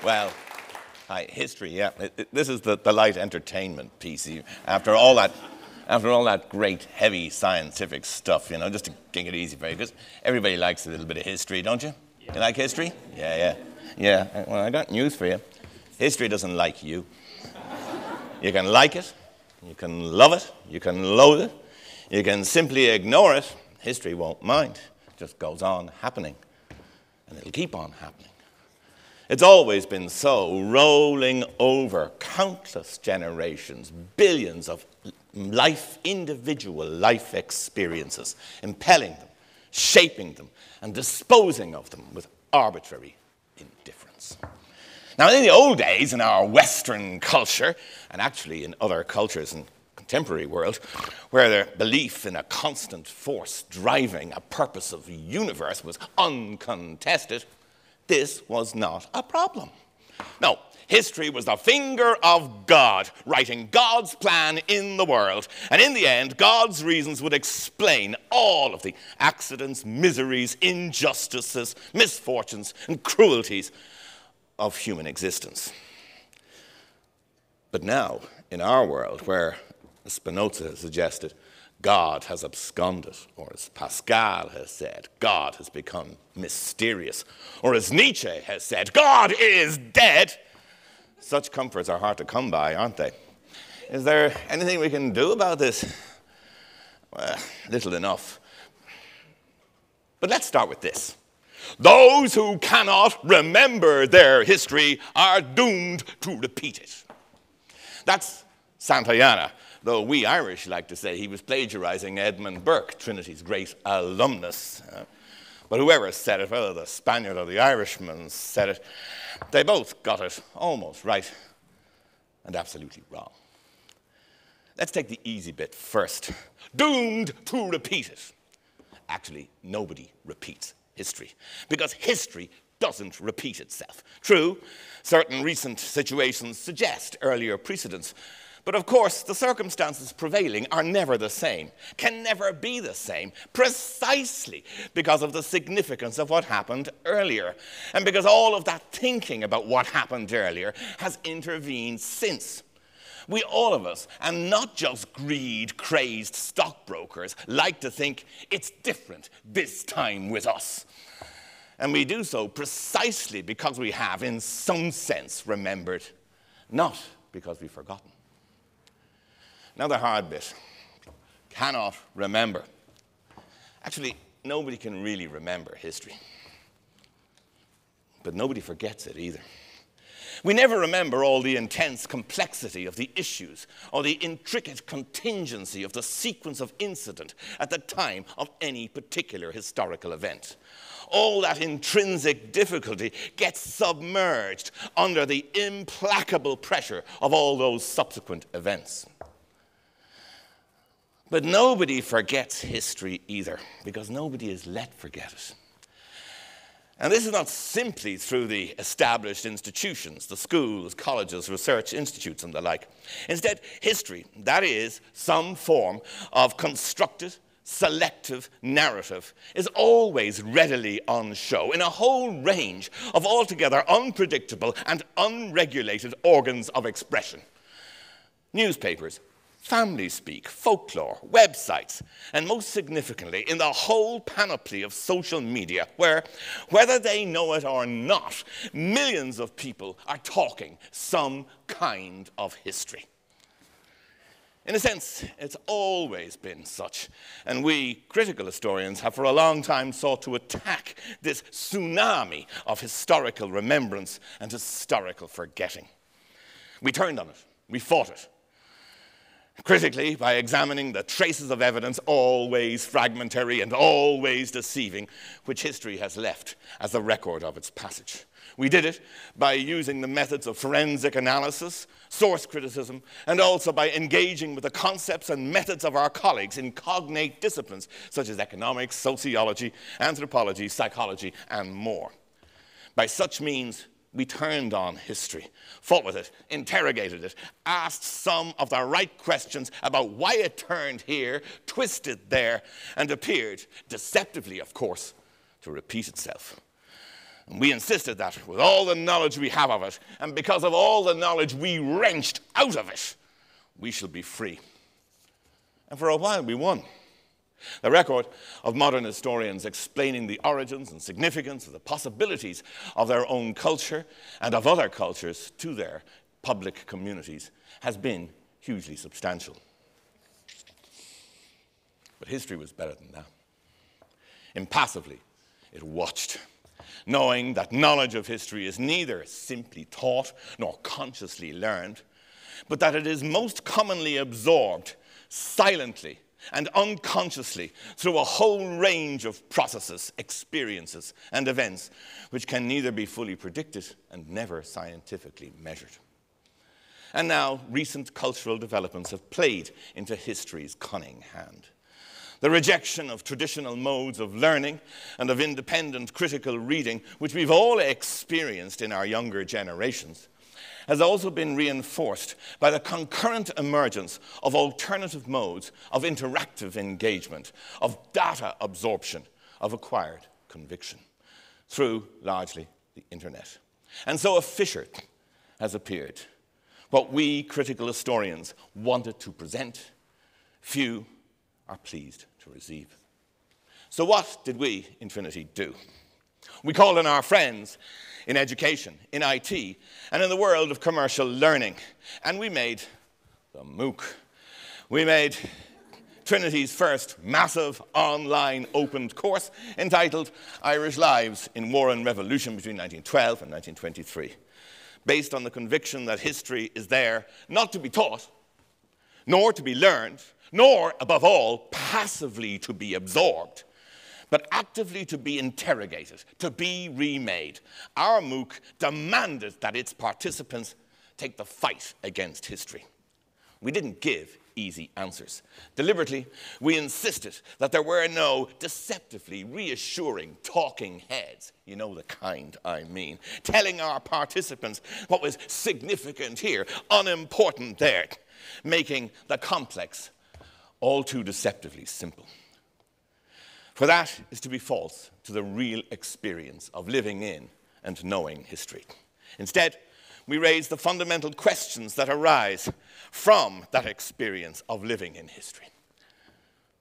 Well, hi, history, yeah. This is the light entertainment piece. After all that great, heavy scientific stuff, just to take it easy for you, because everybody likes a little bit of history, don't you? Yeah. You like history? Yeah. Well, I got news for you. History doesn't like you. You can like it, you can love it, you can loathe it, you can simply ignore it. History won't mind. It just goes on happening, and it'll keep on happening. It's always been so, rolling over countless generations, billions of individual life experiences, impelling them, shaping them, and disposing of them with arbitrary indifference. Now, in the old days, in our Western culture, and actually in other cultures in the contemporary world, where their belief in a constant force driving a purpose of the universe was uncontested, this was not a problem. No, history was the finger of God, writing God's plan in the world. And in the end, God's reasons would explain all of the accidents, miseries, injustices, misfortunes, and cruelties of human existence. But now, in our world, where Spinoza has suggested God has absconded, or as Pascal has said, God has become mysterious, or as Nietzsche has said, God is dead, such comforts are hard to come by, aren't they? Is there anything we can do about this? Well, little enough. But let's start with this. Those who cannot remember their history are doomed to repeat it. That's Santayana, though we Irish like to say he was plagiarizing Edmund Burke, Trinity's great alumnus. But whoever said it, whether the Spaniard or the Irishman said it, they both got it almost right and absolutely wrong. Let's take the easy bit first. Doomed to repeat it. Actually, nobody repeats history, because history doesn't repeat itself. True, certain recent situations suggest earlier precedents, but of course, the circumstances prevailing are never the same, can never be the same, precisely because of the significance of what happened earlier, and because all of that thinking about what happened earlier has intervened since. We, all of us, and not just greed-crazed stockbrokers, like to think it's different this time with us. And we do so precisely because we have, in some sense, remembered, not because we've forgotten. Now the hard bit. Cannot remember. Actually, nobody can really remember history. But nobody forgets it either. We never remember all the intense complexity of the issues or the intricate contingency of the sequence of incident at the time of any particular historical event. All that intrinsic difficulty gets submerged under the implacable pressure of all those subsequent events. But nobody forgets history either, because nobody is let forget it. And this is not simply through the established institutions, the schools, colleges, research institutes, and the like. Instead, history, that is, some form of constructed, selective narrative, is always readily on show in a whole range of altogether unpredictable and unregulated organs of expression. Newspapers, family speak, folklore, websites, and most significantly, in the whole panoply of social media, where, whether they know it or not, millions of people are talking some kind of history. In a sense, it's always been such, and we critical historians have for a long time sought to attack this tsunami of historical remembrance and historical forgetting. We turned on it, we fought it. Critically, by examining the traces of evidence, always fragmentary and always deceiving, which history has left as a record of its passage. We did it by using the methods of forensic analysis, source criticism, and also by engaging with the concepts and methods of our colleagues in cognate disciplines such as economics, sociology, anthropology, psychology, and more. By such means, we turned on history, fought with it, interrogated it, asked some of the right questions about why it turned here, twisted there, and appeared, deceptively of course, to repeat itself. And we insisted that with all the knowledge we have of it, and because of all the knowledge we wrenched out of it, we shall be free. And for a while we won. The record of modern historians explaining the origins and significance of the possibilities of their own culture and of other cultures to their public communities has been hugely substantial. But history was better than that. Impassively, it watched, knowing that knowledge of history is neither simply taught nor consciously learned, but that it is most commonly absorbed silently and unconsciously through a whole range of processes, experiences, and events which can neither be fully predicted and never scientifically measured. And now, recent cultural developments have played into history's cunning hand. The rejection of traditional modes of learning and of independent critical reading, which we've all experienced in our younger generations, has also been reinforced by the concurrent emergence of alternative modes of interactive engagement, of data absorption, of acquired conviction, through largely the internet. And so a fissure has appeared. What we critical historians wanted to present, few are pleased to receive. So what did we in Trinity do? We called on our friends in education, in IT, and in the world of commercial learning. And we made the MOOC. We made Trinity's first massive online opened course entitled Irish Lives in War and Revolution between 1912 and 1923, based on the conviction that history is there not to be taught, nor to be learned, nor, above all, passively to be absorbed, but actively to be interrogated, to be remade. Our MOOC demanded that its participants take the fight against history. We didn't give easy answers. Deliberately, we insisted that there were no deceptively reassuring talking heads, you know the kind I mean, telling our participants what was significant here, unimportant there, making the complex all too deceptively simple. For that is to be false to the real experience of living in and knowing history. Instead, we raise the fundamental questions that arise from that experience of living in history.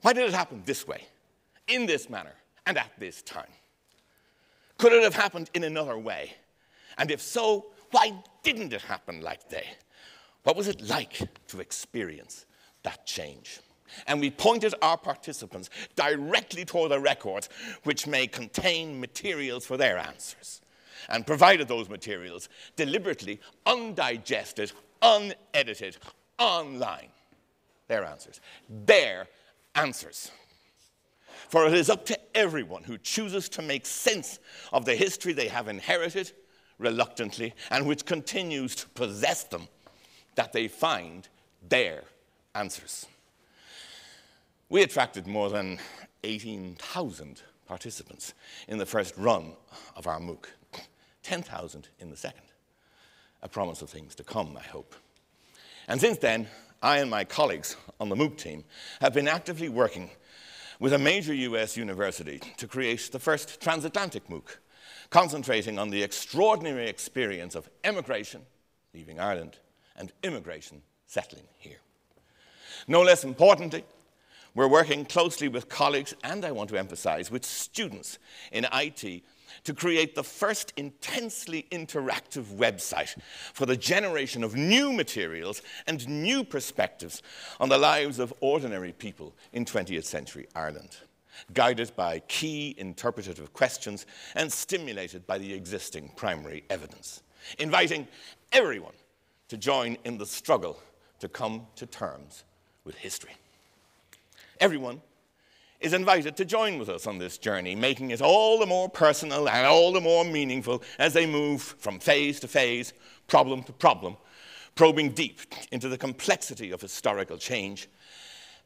Why did it happen this way, in this manner, and at this time? Could it have happened in another way? And if so, why didn't it happen like they? What was it like to experience that change? And we pointed our participants directly toward the records which may contain materials for their answers, and provided those materials deliberately undigested, unedited, online. Their answers. Their answers. For it is up to everyone who chooses to make sense of the history they have inherited reluctantly and which continues to possess them that they find their answers. We attracted more than 18,000 participants in the first run of our MOOC, 10,000 in the second. A promise of things to come, I hope. And since then, I and my colleagues on the MOOC team have been actively working with a major US university to create the first transatlantic MOOC, concentrating on the extraordinary experience of emigration, leaving Ireland, and immigration, settling here. No less importantly, we're working closely with colleagues, and I want to emphasize, with students in IT to create the first intensely interactive website for the generation of new materials and new perspectives on the lives of ordinary people in 20th century Ireland, guided by key interpretative questions and stimulated by the existing primary evidence, inviting everyone to join in the struggle to come to terms with history. Everyone is invited to join with us on this journey, making it all the more personal and all the more meaningful as they move from phase to phase, problem to problem, probing deep into the complexity of historical change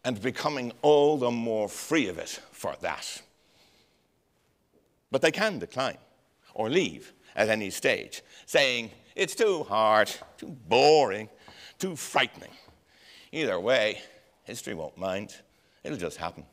and becoming all the more free of it for that. But they can decline or leave at any stage, saying it's too hard, too boring, too frightening. Either way, history won't mind. It'll just happen.